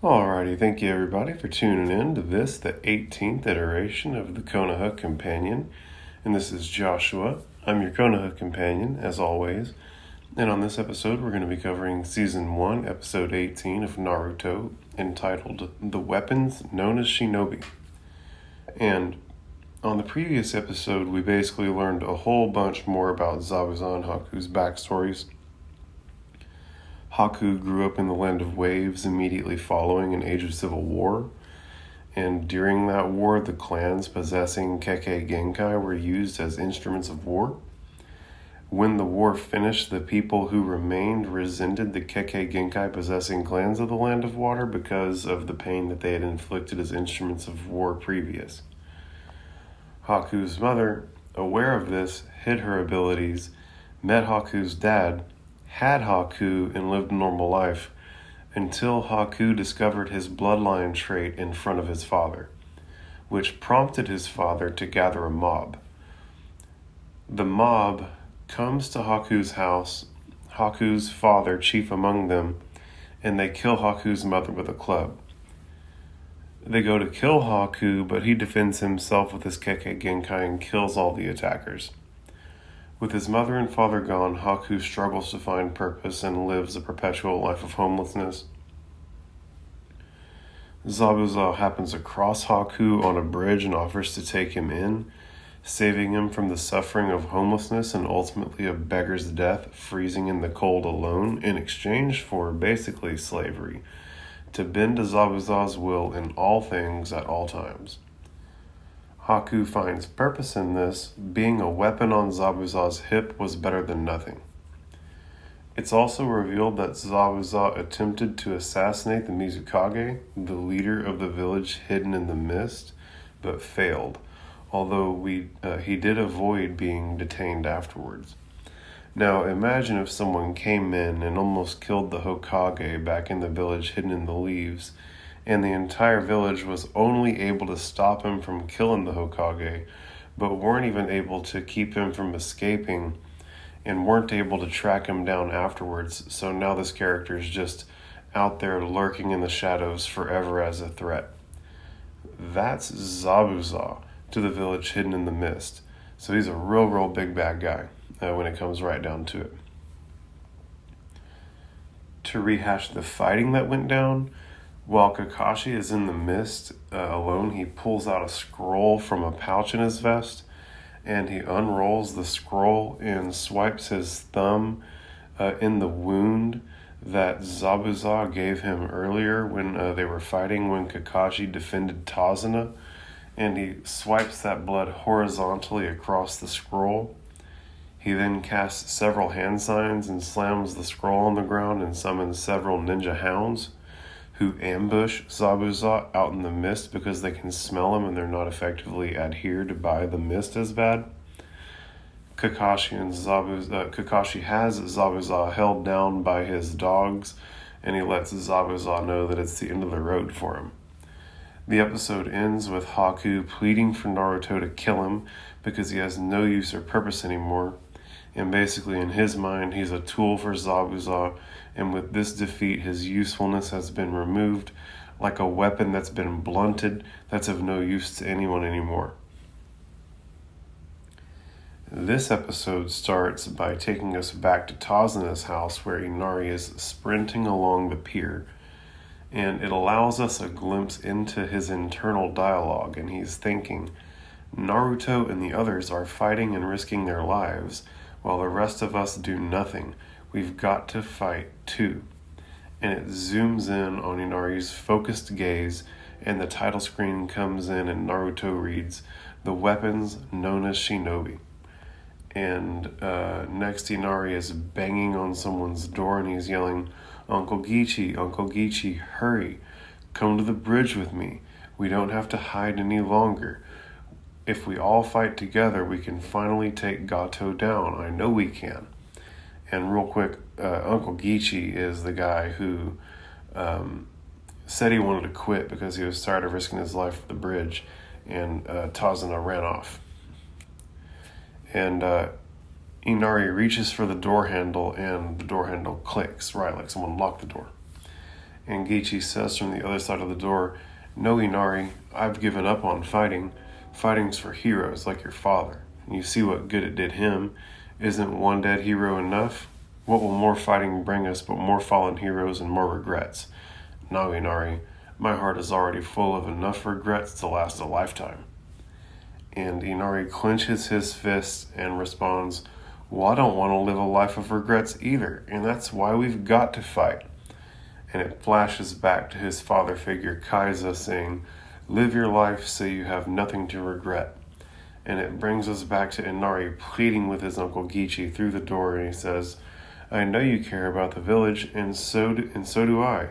Alrighty, thank you everybody for tuning in to this, the 18th iteration of the Konoha Companion. And this is Joshua. I'm your Konoha Companion, as always. And on this episode, we're going to be covering Season 1, Episode 18 of Naruto, entitled The Weapons Known as Shinobi. And on the previous episode, we basically learned a whole bunch more about Zabuza and Haku's backstories. Haku grew up in the Land of Waves immediately following an age of civil war, and during that war, the clans possessing Kekkei Genkai were used as instruments of war. When the war finished, the people who remained resented the Kekkei Genkai possessing clans of the Land of Water because of the pain that they had inflicted as instruments of war previous. Haku's mother, aware of this, hid her abilities, met Haku's dad, had Haku, and lived a normal life until Haku discovered his bloodline trait in front of his father, which prompted his father to gather a mob. The mob comes to Haku's house, Haku's father chief among them, and they kill Haku's mother with a club. They go to kill Haku, but he defends himself with his Kekkei Genkai and kills all the attackers. With his mother and father gone, Haku struggles to find purpose and lives a perpetual life of homelessness. Zabuza happens across Haku on a bridge and offers to take him in, saving him from the suffering of homelessness and ultimately a beggar's death, freezing in the cold alone, in exchange for basically slavery, to bend to Zabuza's will in all things at all times. Haku finds purpose in this. Being a weapon on Zabuza's hip was better than nothing. It's also revealed that Zabuza attempted to assassinate the Mizukage, the leader of the village hidden in the mist, but failed, although he did avoid being detained afterwards. Now imagine if someone came in and almost killed the Hokage back in the village hidden in the leaves, and the entire village was only able to stop him from killing the Hokage, but weren't even able to keep him from escaping and weren't able to track him down afterwards. So now this character is just out there lurking in the shadows forever as a threat. That's Zabuza to the village hidden in the mist. So he's a real big bad guy when it comes right down to it. To rehash the fighting that went down, while Kakashi is in the mist alone, he pulls out a scroll from a pouch in his vest, and he unrolls the scroll and swipes his thumb in the wound that Zabuza gave him earlier when they were fighting, when Kakashi defended Tazuna, and he swipes that blood horizontally across the scroll. He then casts several hand signs and slams the scroll on the ground and summons several ninja hounds, who ambush Zabuza out in the mist because they can smell him and they're not effectively adhered by the mist as bad. Kakashi has Zabuza held down by his dogs, and he lets Zabuza know that it's the end of the road for him. The episode ends with Haku pleading for Naruto to kill him because he has no use or purpose anymore, and basically in his mind he's a tool for Zabuza, and with this defeat his usefulness has been removed, like a weapon that's been blunted that's of no use to anyone anymore. This episode starts by taking us back to Tazuna's house, where Inari is sprinting along the pier, and it allows us a glimpse into his internal dialogue, and he's thinking, Naruto and the others are fighting and risking their lives, while the rest of us do nothing. We've got to fight too. And it zooms in on Inari's focused gaze, and the title screen comes in and Naruto reads, "The weapons known as Shinobi." And next Inari is banging on someone's door and he's yelling, Uncle Geechee, hurry. Come to the bridge with me. We don't have to hide any longer. If we all fight together, we can finally take Gato down. I know we can. And real quick, Uncle Geechee is the guy who said he wanted to quit because he was tired of risking his life at the bridge, and Tazuna ran off. And Inari reaches for the door handle, and the door handle clicks, right, like someone locked the door. And Gichi says from the other side of the door, "No, Inari, I've given up on fighting. Fighting's for heroes like your father. You see what good it did him. Isn't one dead hero enough? What will more fighting bring us but more fallen heroes and more regrets? No, Inari, my heart is already full of enough regrets to last a lifetime." And Inari clenches his fists and responds, "Well, I don't want to live a life of regrets either, and that's why we've got to fight." And it flashes back to his father figure, Kaiza, saying, "Live your life so you have nothing to regret." And it brings us back to Inari pleading with his uncle Gichi through the door, and he says, "I know you care about the village, and so do I.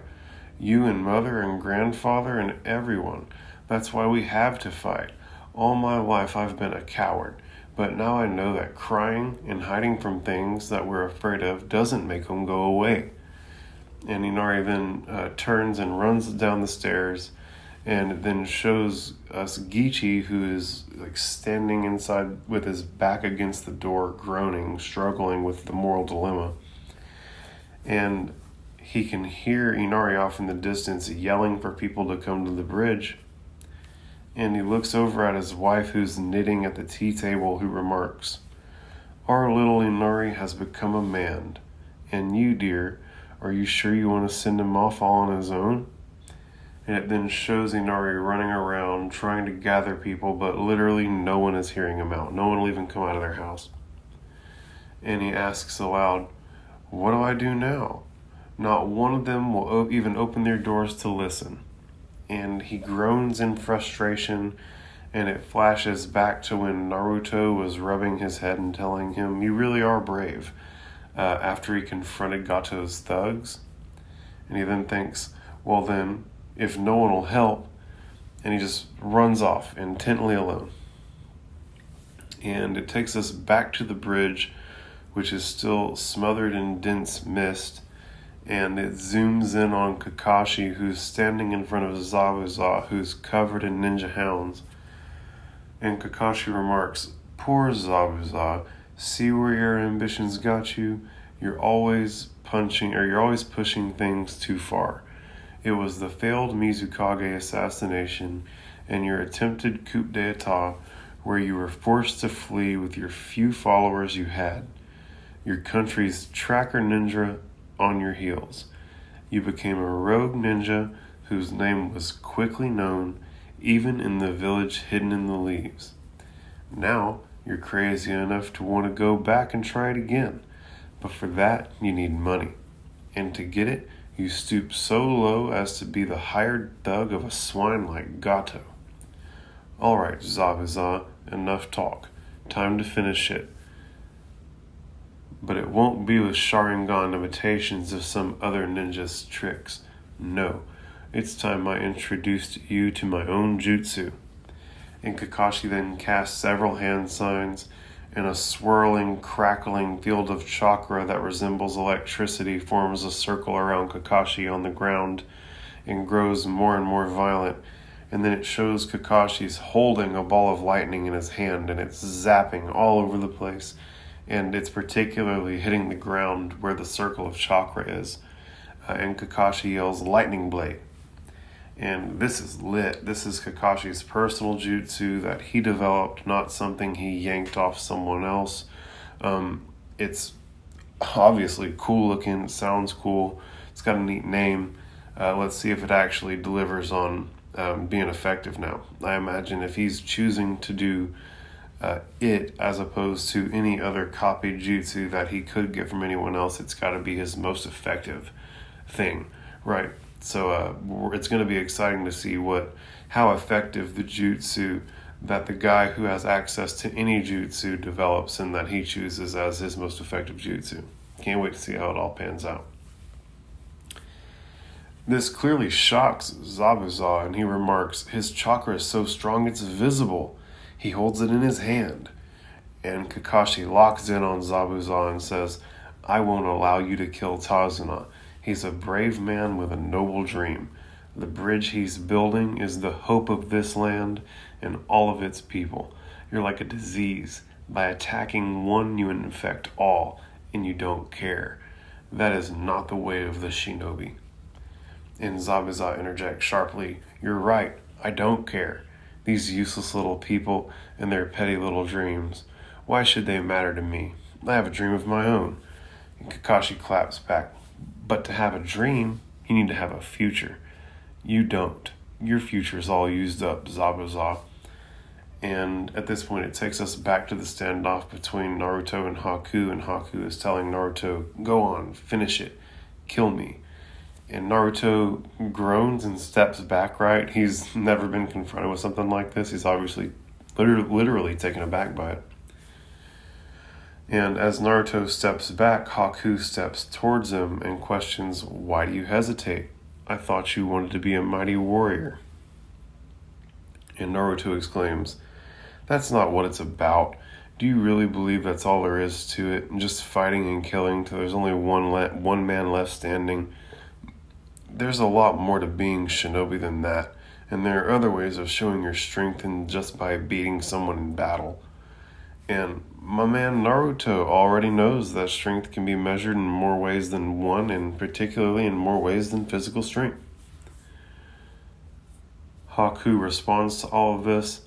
You and mother and grandfather and everyone. That's why we have to fight. All my life I've been a coward, but now I know that crying and hiding from things that we're afraid of doesn't make them go away." And Inari then turns and runs down the stairs, and then shows us Gichi, who is like standing inside with his back against the door, groaning, struggling with the moral dilemma. And he can hear Inari off in the distance yelling for people to come to the bridge. And he looks over at his wife, who's knitting at the tea table, who remarks, "Our little Inari has become a man. And you, dear, are you sure you want to send him off all on his own?" And it then shows Inari running around trying to gather people, but literally no one is hearing him out. No one will even come out of their house. And he asks aloud, "What do I do now?" Not one of them will even open their doors to listen. And he groans in frustration, and it flashes back to when Naruto was rubbing his head and telling him, "You really are brave," after he confronted Gato's thugs. And he then thinks, well then, if no one will help, and he just runs off, intently alone. And it takes us back to the bridge, which is still smothered in dense mist, and it zooms in on Kakashi, who's standing in front of Zabuza, who's covered in ninja hounds. And Kakashi remarks, "Poor Zabuza, see where your ambitions got you? You're always pushing things too far. It was the failed Mizukage assassination and your attempted coup d'etat where you were forced to flee with your few followers you had. Your country's tracker ninja on your heels. You became a rogue ninja whose name was quickly known, even in the village hidden in the leaves. Now, you're crazy enough to want to go back and try it again. But for that, you need money. And to get it, you stoop so low as to be the hired thug of a swine like Gato. All right, Zabuza, enough talk. Time to finish it. But it won't be with Sharingan imitations of some other ninja's tricks. No, it's time I introduced you to my own jutsu." And Kakashi then casts several hand signs, and a swirling, crackling field of chakra that resembles electricity forms a circle around Kakashi on the ground and grows more and more violent. And then it shows Kakashi's holding a ball of lightning in his hand, and it's zapping all over the place. And it's particularly hitting the ground where the circle of chakra is. And Kakashi yells, "Lightning Blade." And this is lit. This is Kakashi's personal jutsu that he developed, not something he yanked off someone else. It's obviously cool looking, it sounds cool, it's got a neat name. Let's see if it actually delivers on being effective now. I imagine if he's choosing to do it as opposed to any other copied jutsu that he could get from anyone else, it's got to be his most effective thing, right? So it's going to be exciting to see how effective the jutsu that the guy who has access to any jutsu develops and that he chooses as his most effective jutsu. Can't wait to see how it all pans out. This clearly shocks Zabuza, and he remarks, "His chakra is so strong it's visible. He holds it in his hand." And Kakashi locks in on Zabuza and says, "I won't allow you to kill Tazuna. He's a brave man with a noble dream. The bridge he's building is the hope of this land and all of its people. You're like a disease. By attacking one, you infect all, and you don't care. That is not the way of the shinobi." And Zabuza interjects sharply, "You're right, I don't care. These useless little people and their petty little dreams. Why should they matter to me? I have a dream of my own." And Kakashi claps back, "But to have a dream, you need to have a future. You don't. Your future's all used up, Zabuza." And at this point, it takes us back to the standoff between Naruto and Haku is telling Naruto, "Go on, finish it, kill me." And Naruto groans and steps back, right? He's never been confronted with something like this. He's obviously literally taken aback by it. And as Naruto steps back, Haku steps towards him and questions, "Why do you hesitate? I thought you wanted to be a mighty warrior." And Naruto exclaims, "That's not what it's about. Do you really believe that's all there is to it? Just fighting and killing till there's only one man left standing? There's a lot more to being shinobi than that, and there are other ways of showing your strength than just by beating someone in battle. And my man Naruto already knows that strength can be measured in more ways than one, and particularly in more ways than physical strength." Haku responds to all of this,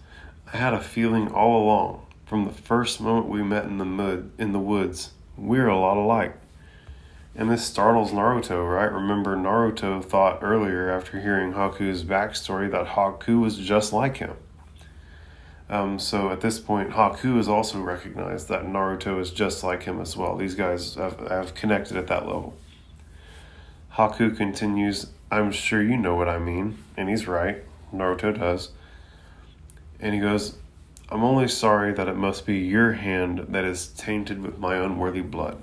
"I had a feeling all along, from the first moment we met in the woods, we're a lot alike." And this startles Naruto, right? Remember, Naruto thought earlier after hearing Haku's backstory that Haku was just like him. So at this point, Haku has also recognized that Naruto is just like him as well. These guys have connected at that level. Haku continues, "I'm sure you know what I mean." And he's right. Naruto does. And he goes, "I'm only sorry that it must be your hand that is tainted with my unworthy blood."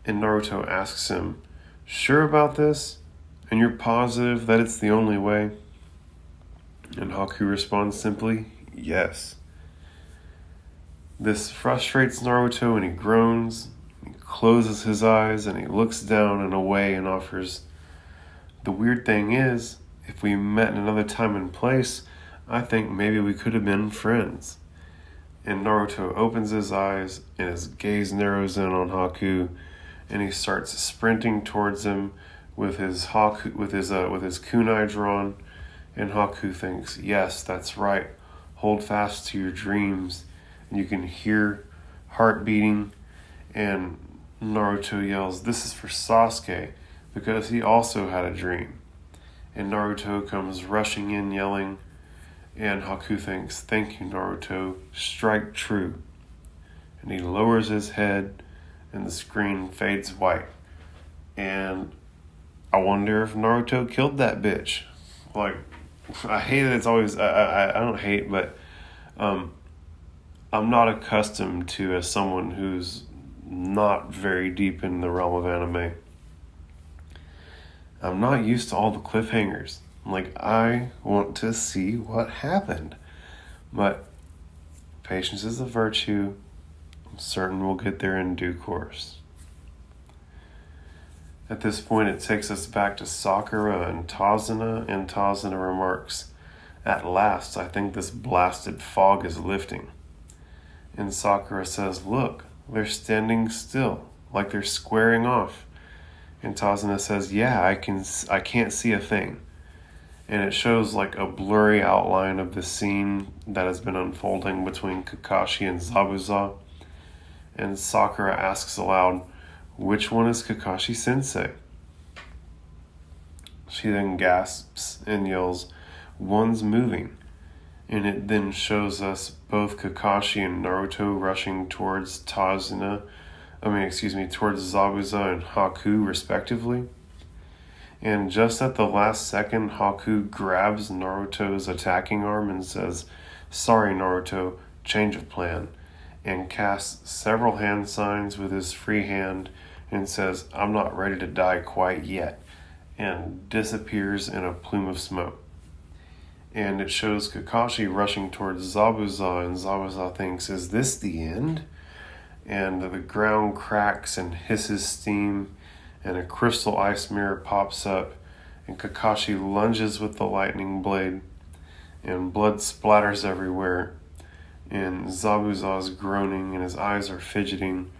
And Naruto asks him, "Sure about this? And you're positive that it's the only way?" And Haku responds simply, "Yes." This frustrates Naruto and he groans, he closes his eyes and he looks down and away and offers, "The weird thing is, if we met in another time and place, I think maybe we could have been friends." And Naruto opens his eyes and his gaze narrows in on Haku, and he starts sprinting towards him with his kunai drawn. And Haku thinks, "Yes, that's right. Hold fast to your dreams." And you can hear heart beating. And Naruto yells, "This is for Sasuke," because he also had a dream. And Naruto comes rushing in yelling. And Haku thinks, "Thank you, Naruto. Strike true." And he lowers his head and the screen fades white. And I wonder if Naruto killed that bitch. Like, I hate it. It's always, I don't hate, but I'm not accustomed to, as someone who's not very deep in the realm of anime, I'm not used to all the cliffhangers. Like, I want to see what happened. But patience is a virtue. I'm certain we'll get there in due course. At this point, it takes us back to Sakura and Tazuna remarks, "At last, I think this blasted fog is lifting." And Sakura says, "Look, they're standing still, like they're squaring off." And Tazuna says, "Yeah, I can't see a thing." And it shows like a blurry outline of the scene that has been unfolding between Kakashi and Zabuza. And Sakura asks aloud, "Which one is Kakashi Sensei?" She then gasps and yells, "One's moving." And it then shows us both Kakashi and Naruto rushing towards towards Zabuza and Haku respectively. And just at the last second, Haku grabs Naruto's attacking arm and says, "Sorry, Naruto, change of plan," and casts several hand signs with his free hand and says, "I'm not ready to die quite yet," and disappears in a plume of smoke. And it shows Kakashi rushing towards Zabuza, and Zabuza thinks, "Is this the end?" And the ground cracks and hisses steam, and a crystal ice mirror pops up, and Kakashi lunges with the lightning blade, and blood splatters everywhere, and Zabuza's groaning, and his eyes are fidgeting,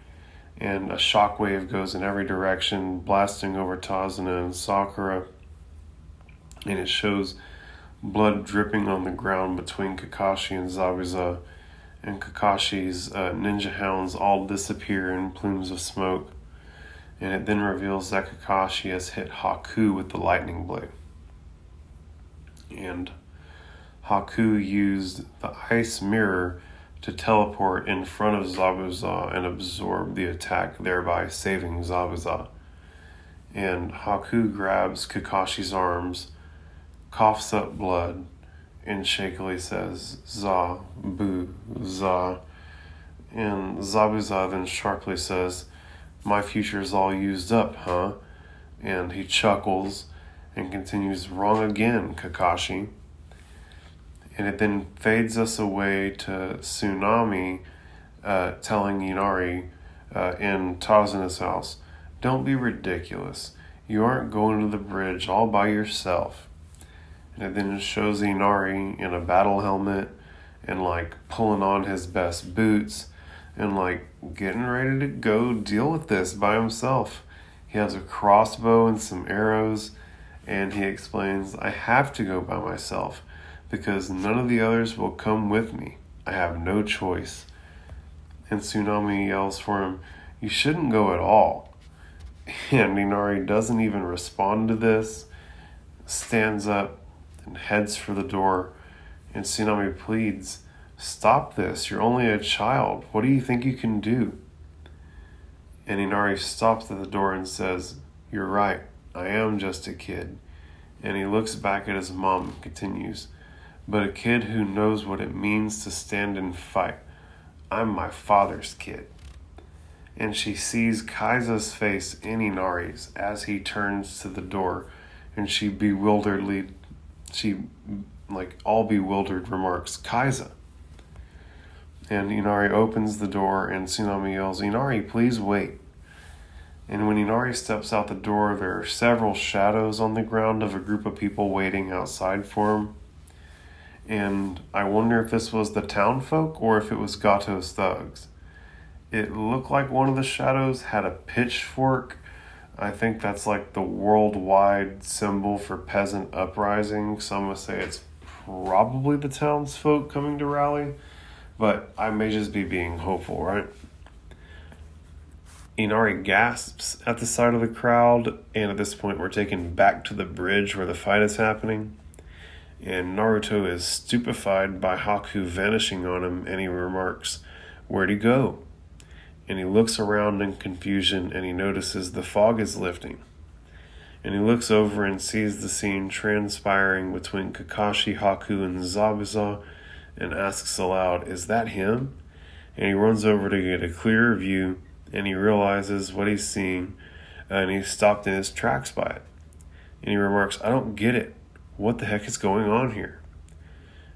and a shockwave goes in every direction, blasting over Tazuna and Sakura. And it shows blood dripping on the ground between Kakashi and Zabuza, and Kakashi's ninja hounds all disappear in plumes of smoke. And it then reveals that Kakashi has hit Haku with the lightning blade. And Haku used the ice mirror to teleport in front of Zabuza and absorb the attack, thereby saving Zabuza. And Haku grabs Kakashi's arms, coughs up blood, and shakily says, "Zabuza." And Zabuza then sharply says, "My future's all used up, huh?" And he chuckles and continues, "Wrong again, Kakashi." And it then fades us away to Tsunami telling Inari in Tazuna's house, "Don't be ridiculous. You aren't going to the bridge all by yourself." And it then shows Inari in a battle helmet and like pulling on his best boots and like getting ready to go deal with this by himself. He has a crossbow and some arrows, and he explains, "I have to go by myself because none of the others will come with me. I have no choice." And Tsunami yells for him, "You shouldn't go at all." And Inari doesn't even respond to this, stands up and heads for the door, and Tsunami pleads, "Stop this, you're only a child. What do you think you can do?" And Inari stops at the door and says, "You're right, I am just a kid." And he looks back at his mom and continues, "But a kid who knows what it means to stand and fight. I'm my father's kid." And she sees Kaisa's face in Inari's as he turns to the door, and she all bewildered remarks, "Kaisa." And Inari opens the door and Tsunami yells, "Inari, please wait." And when Inari steps out the door, there are several shadows on the ground of a group of people waiting outside for him. And I wonder if this was the town folk or if it was Gato's thugs. It looked like one of the shadows had a pitchfork. I think that's like the worldwide symbol for peasant uprising. Some would say it's probably the townsfolk coming to rally, but I may just be being hopeful, right? Inari gasps at the sight of the crowd, and at this point we're taken back to the bridge where the fight is happening. And Naruto is stupefied by Haku vanishing on him, and he remarks, "Where'd he go?" And he looks around in confusion, and he notices the fog is lifting. And he looks over and sees the scene transpiring between Kakashi, Haku, and Zabuza, and asks aloud, "Is that him?" And he runs over to get a clearer view, and he realizes what he's seeing, and he's stopped in his tracks by it. And he remarks, "I don't get it. What the heck is going on here?"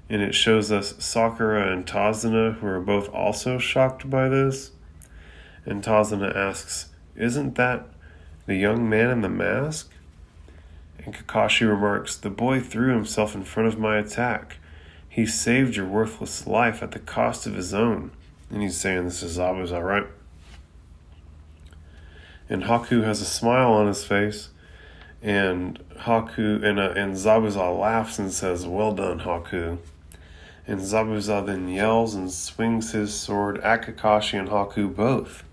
And it shows us Sakura and Tazuna, who are both also shocked by this. And Tazuna asks, "Isn't that the young man in the mask?" And Kakashi remarks, "The boy threw himself in front of my attack. He saved your worthless life at the cost of his own." And he's saying this is Zabuza, right? And Haku has a smile on his face, and Zabuza laughs and says, "Well done, Haku." And Zabuza then yells and swings his sword at Kakashi and Haku both.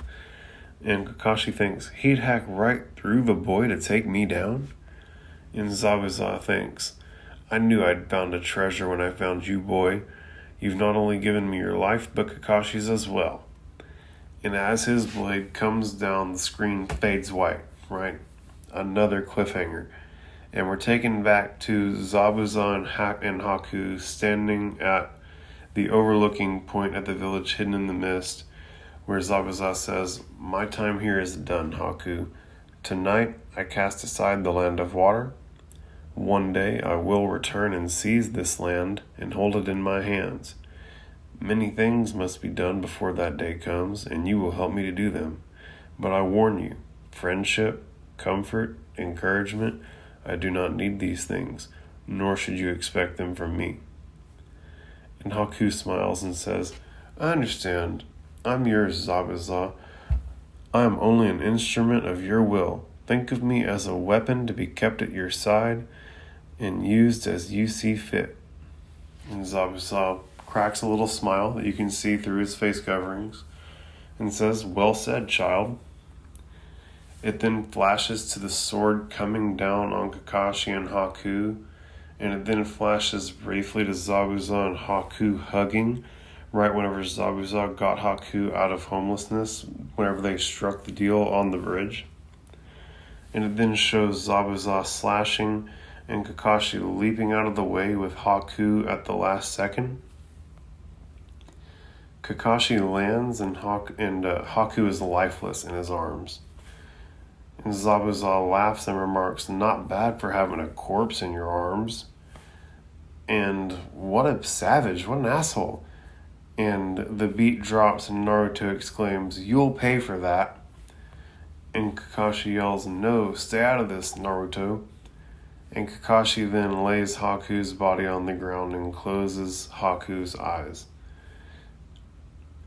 And Kakashi thinks, "He'd hack right through the boy to take me down?" And Zabuza thinks, "I knew I'd found a treasure when I found you, boy. You've not only given me your life, but Kakashi's as well." And as his blade comes down, the screen fades white, right? Another cliffhanger. And we're taken back to Zabuza and Haku standing at the overlooking point at the village hidden in the mist, where Zabuza says, "My time here is done, Haku. Tonight I cast aside the land of water. One day I will return and seize this land and hold it in my hands. Many things must be done before that day comes, and you will help me to do them. But I warn you, friendship, comfort, encouragement, I do not need these things, nor should you expect them from me." And Haku smiles and says, "I understand. I'm yours, Zabuza. I am only an instrument of your will. Think of me as a weapon to be kept at your side. and used as you see fit. And Zabuza cracks a little smile that you can see through his face coverings and says, "Well said, child." It then flashes to the sword coming down on Kakashi and Haku, and it then flashes briefly to Zabuza and Haku hugging right whenever Zabuza got Haku out of homelessness, whenever they struck the deal on the bridge. And it then shows Zabuza slashing and Kakashi leaping out of the way with Haku at the last second. Kakashi lands and Haku is lifeless in his arms. And Zabuza laughs and remarks, "Not bad for having a corpse in your arms." And what a savage, what an asshole. And the beat drops and Naruto exclaims, "You'll pay for that." And Kakashi yells, "No, stay out of this, Naruto." And Kakashi then lays Haku's body on the ground and closes Haku's eyes.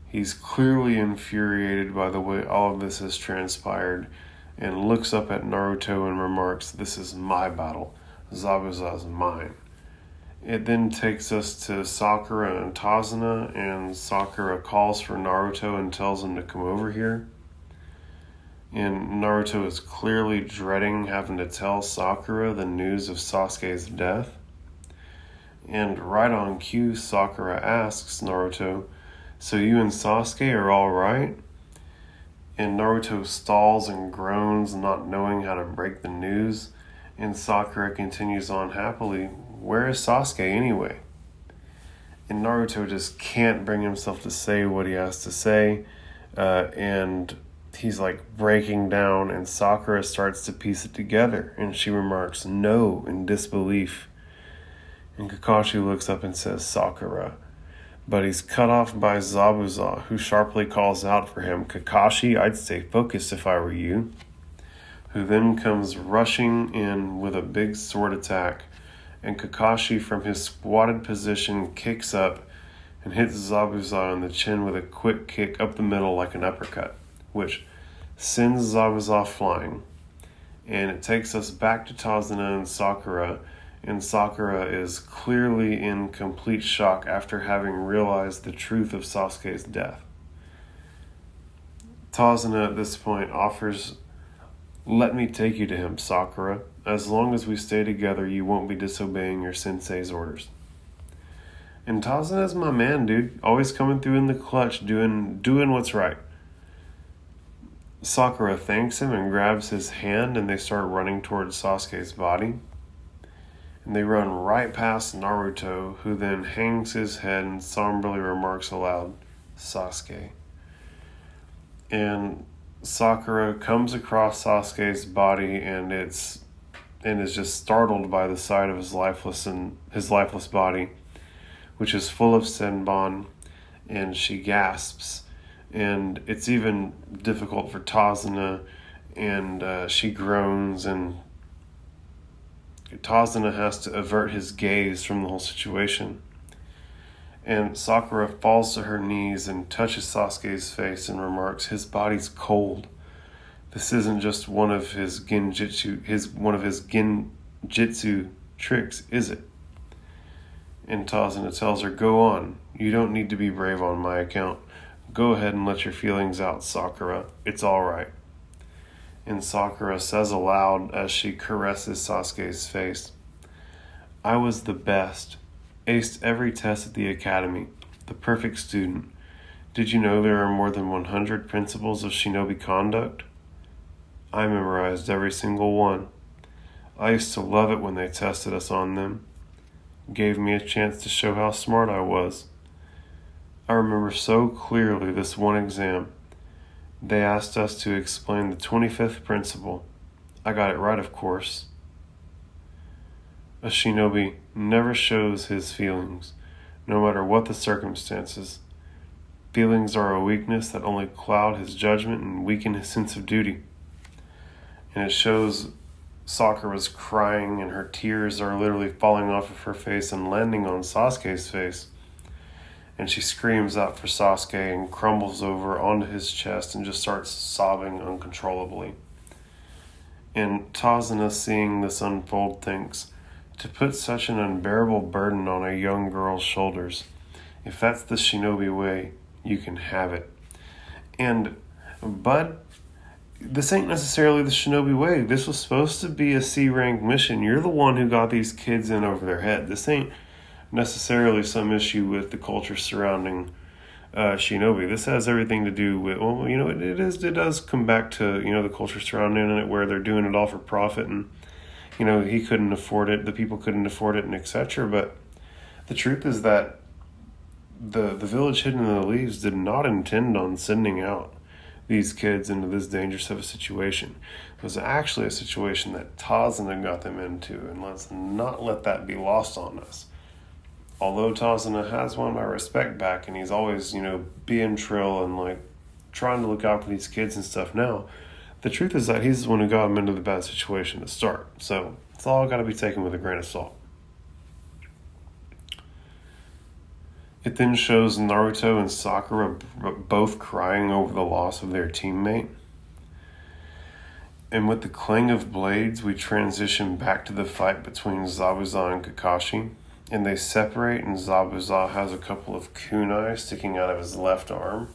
He's clearly infuriated by the way all of this has transpired and looks up at Naruto and remarks, "This is my battle. Zabuza's mine." It then takes us to Sakura and Tazuna, and Sakura calls for Naruto and tells him to come over here. And Naruto is clearly dreading having to tell Sakura the news of Sasuke's death. And right on cue, Sakura asks Naruto, "So you and Sasuke are all right?" And Naruto stalls and groans, not knowing how to break the news. And Sakura continues on happily, "Where is Sasuke anyway?" And Naruto just can't bring himself to say what he has to say. And he's like breaking down, and Sakura starts to piece it together. And she remarks, "No," in disbelief. And Kakashi looks up and says, "Sakura." But he's cut off by Zabuza, who sharply calls out for him, "Kakashi, I'd stay focused if I were you." Who then comes rushing in with a big sword attack, and Kakashi from his squatted position kicks up and hits Zabuza on the chin with a quick kick up the middle like an uppercut, which sends Zabuza flying. And it takes us back to Tazuna and Sakura is clearly in complete shock after having realized the truth of Sasuke's death. Tazuna at this point offers, "Let me take you to him, Sakura. As long as we stay together, you won't be disobeying your sensei's orders." And Tazuna's my man, dude. Always coming through in the clutch, doing what's right. Sakura thanks him and grabs his hand, and they start running towards Sasuke's body. And they run right past Naruto, who then hangs his head and somberly remarks aloud, "Sasuke." And Sakura comes across Sasuke's body and is just startled by the sight of his lifeless body, which is full of senbon, and she gasps. And it's even difficult for Tazuna, and she groans, and Tazuna has to avert his gaze from the whole situation. And Sakura falls to her knees and touches Sasuke's face and remarks, "His body's cold. This isn't just one of his genjutsu tricks, is it?" And Tazuna tells her, "Go on. You don't need to be brave on my account. Go ahead and let your feelings out, Sakura. It's all right." And Sakura says aloud as she caresses Sasuke's face, "I was the best. Aced every test at the academy. The perfect student. Did you know there are more than 100 principles of shinobi conduct? I memorized every single one. I used to love it when they tested us on them. Gave me a chance to show how smart I was. I remember so clearly this one exam. They asked us to explain the 25th principle. I got it right, of course. A shinobi never shows his feelings, no matter what the circumstances. Feelings are a weakness that only cloud his judgment and weaken his sense of duty." And it shows Sakura's crying, and her tears are literally falling off of her face and landing on Sasuke's face. And she screams out for Sasuke and crumbles over onto his chest and just starts sobbing uncontrollably. And Tazuna, seeing this unfold, thinks, to put such an unbearable burden on a young girl's shoulders. If that's the shinobi way, you can have it. And, Bud, this ain't necessarily the shinobi way. This was supposed to be a C-rank mission. You're the one who got these kids in over their head. This ain't necessarily some issue with the culture surrounding shinobi. This has everything to do with, well, it does come back to, the culture surrounding it, where they're doing it all for profit, and, he couldn't afford it, the people couldn't afford it, and etc. But the truth is that the village hidden in the leaves did not intend on sending out these kids into this dangerous of a situation. It was actually a situation that Tazuna got them into, and let's not let that be lost on us. Although Tazuna has won my respect back, and he's always, being trill and, trying to look out for these kids and stuff now, the truth is that he's the one who got them into the bad situation to start. So it's all got to be taken with a grain of salt. It then shows Naruto and Sakura both crying over the loss of their teammate. And with the clang of blades, we transition back to the fight between Zabuza and Kakashi. And they separate, and Zabuza has a couple of kunai sticking out of his left arm.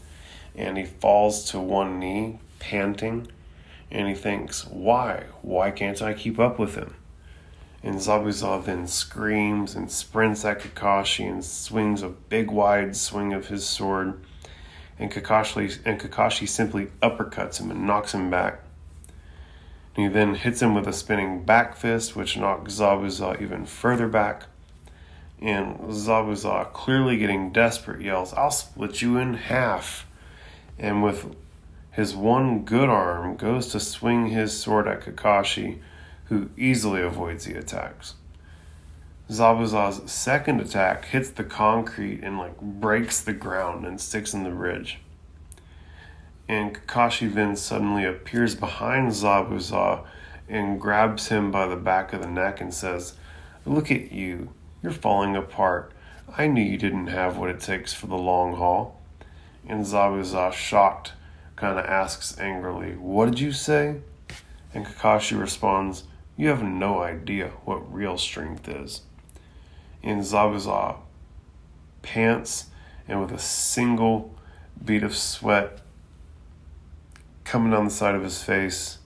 And he falls to one knee, panting. And he thinks, why? Why can't I keep up with him? And Zabuza then screams and sprints at Kakashi and swings a big wide swing of his sword. And Kakashi simply uppercuts him and knocks him back. And he then hits him with a spinning back fist, which knocks Zabuza even further back. And Zabuza, clearly getting desperate, yells, "I'll split you in half." And with his one good arm, goes to swing his sword at Kakashi, who easily avoids the attacks. Zabuza's second attack hits the concrete and breaks the ground and sticks in the bridge. And Kakashi then suddenly appears behind Zabuza and grabs him by the back of the neck and says, "Look at you. You're falling apart. I knew you didn't have what it takes for the long haul." And Zabuza, shocked, kind of asks angrily, "What did you say?" And Kakashi responds, "You have no idea what real strength is." And Zabuza pants, and with a single bead of sweat coming down the side of his face,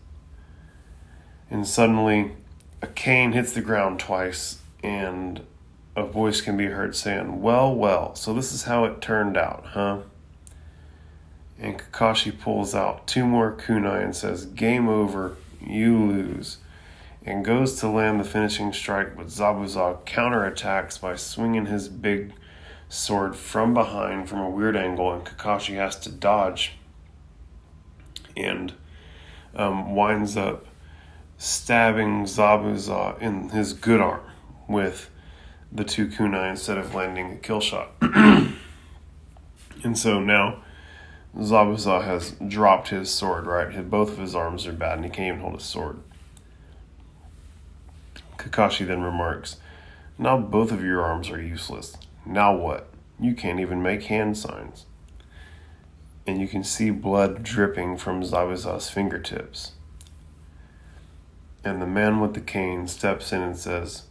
and suddenly a cane hits the ground twice, and a voice can be heard saying, well, so this is how it turned out, huh?" And Kakashi pulls out 2 more kunai and says, "Game over, you lose," and goes to land the finishing strike, but Zabuza counterattacks by swinging his big sword from behind from a weird angle, and Kakashi has to dodge and winds up stabbing Zabuza in his good arm with the 2 kunai instead of landing a kill shot. And so now Zabuza has dropped his sword, right? Both of his arms are bad and he can't even hold his sword. Kakashi then remarks, "Now both of your arms are useless. Now what? You can't even make hand signs." And you can see blood dripping from Zabuza's fingertips. And the man with the cane steps in and says,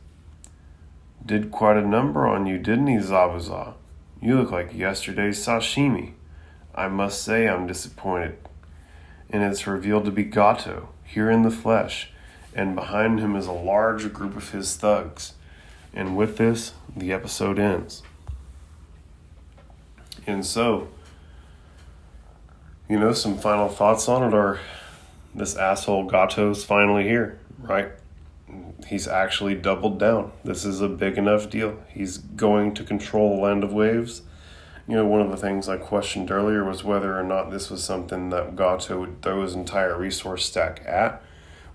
"Did quite a number on you, didn't he, Zabuza? You look like yesterday's sashimi. I must say I'm disappointed." And it's revealed to be Gato, here in the flesh, and behind him is a large group of his thugs. And with this, the episode ends. And so, some final thoughts on it are, this asshole Gato's finally here, right? He's actually doubled down. This is a big enough deal. He's going to control the Land of Waves. One of the things I questioned earlier was whether or not this was something that Gato would throw his entire resource stack at,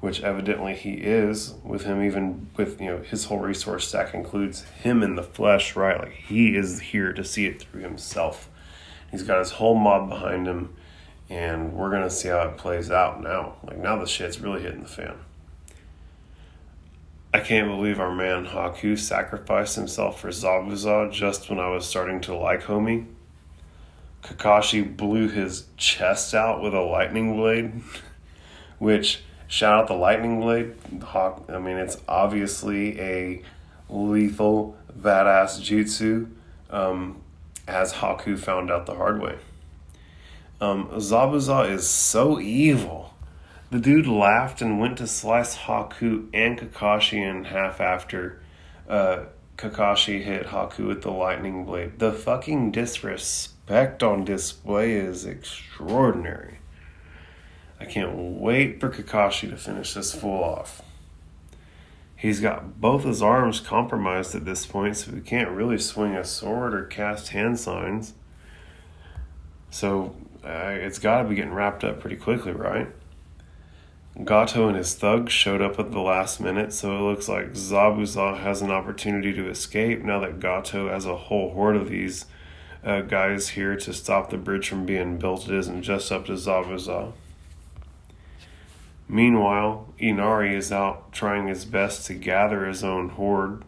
which evidently he is, with him even with, his whole resource stack includes him in the flesh, right? He is here to see it through himself. He's got his whole mob behind him, and we're going to see how it plays out now. Now the shit's really hitting the fan. I can't believe our man Haku sacrificed himself for Zabuza just when I was starting to like homie. Kakashi blew his chest out with a lightning blade, which, shout out the lightning blade. It's obviously a lethal, badass jutsu, as Haku found out the hard way. Zabuza is so evil. The dude laughed and went to slice Haku and Kakashi in half after Kakashi hit Haku with the lightning blade. The fucking disrespect on display is extraordinary. I can't wait for Kakashi to finish this fool off. He's got both his arms compromised at this point, so he can't really swing a sword or cast hand signs. So it's got to be getting wrapped up pretty quickly, right? Gato and his thugs showed up at the last minute, so it looks like Zabuza has an opportunity to escape now that Gato has a whole horde of these guys here to stop the bridge from being built. It isn't just up to Zabuza. Meanwhile, Inari is out trying his best to gather his own horde.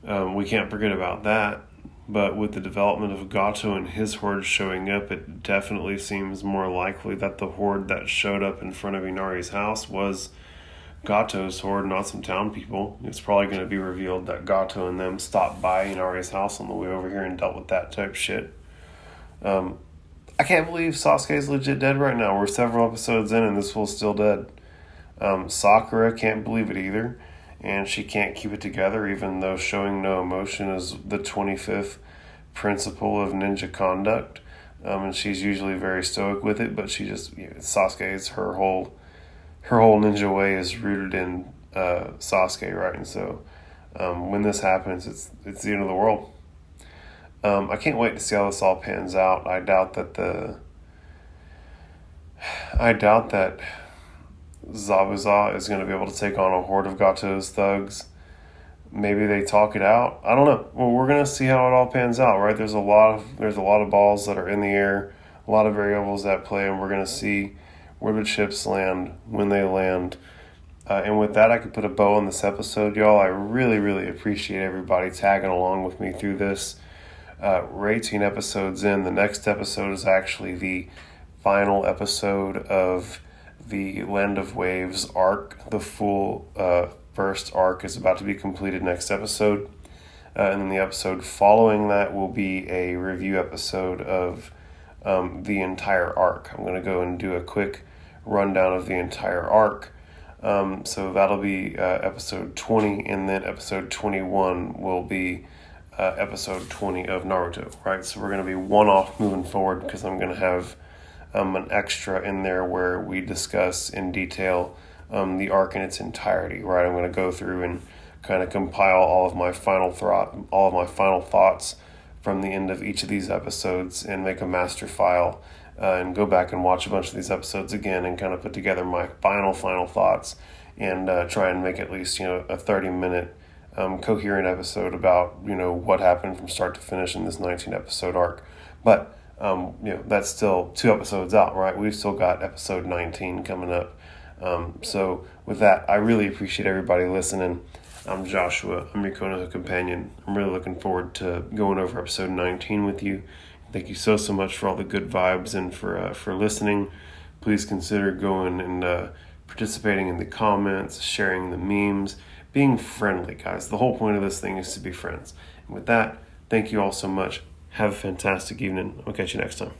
We can't forget about that, but with the development of Gato and his horde showing up, it definitely seems more likely that the horde that showed up in front of Inari's house was Gato's horde, not some town people. It's probably going to be revealed that Gato and them stopped by Inari's house on the way over here and dealt with that type shit. I can't believe Sasuke's legit dead right now. We're several episodes in and this fool's still dead. Sakura can't believe it either, and she can't keep it together even though showing no emotion is the 25th principle of ninja conduct. And she's usually very stoic with it, but she just, Sasuke's her whole ninja way is rooted in Sasuke, right? And so when this happens, it's the end of the world. I can't wait to see how this all pans out. I doubt that Zabuza is going to be able to take on a horde of Gato's thugs. Maybe they talk it out. I don't know. Well, we're going to see how it all pans out, right? There's a lot of balls that are in the air, a lot of variables at play, and we're going to see where the chips land, when they land. And with that, I could put a bow on this episode, y'all. I really, really appreciate everybody tagging along with me through this. We're 18 episodes in. The next episode is actually the final episode of the Land of Waves arc. The full first arc is about to be completed next episode. And then the episode following that will be a review episode of the entire arc. I'm going to go and do a quick rundown of the entire arc. So that'll be episode 20, and then episode 21 will be episode 20 of Naruto, right? So we're going to be one-off moving forward because I'm going to have an extra in there where we discuss in detail the arc in its entirety, right? I'm going to go through and kind of compile all of my final thoughts from the end of each of these episodes and make a master file and go back and watch a bunch of these episodes again and kind of put together my final thoughts and try and make at least, a 30-minute coherent episode about, what happened from start to finish in this 19-episode arc. But, that's still 2 episodes out, right? We've still got episode 19 coming up. So with that, I really appreciate everybody listening. I'm Joshua. I'm your Konoha companion. I'm really looking forward to going over episode 19 with you. Thank you so much for all the good vibes and for listening. Please consider going and participating in the comments, sharing the memes, being friendly, guys. The whole point of this thing is to be friends. And with that, thank you all so much. Have a fantastic evening. I'll catch you next time.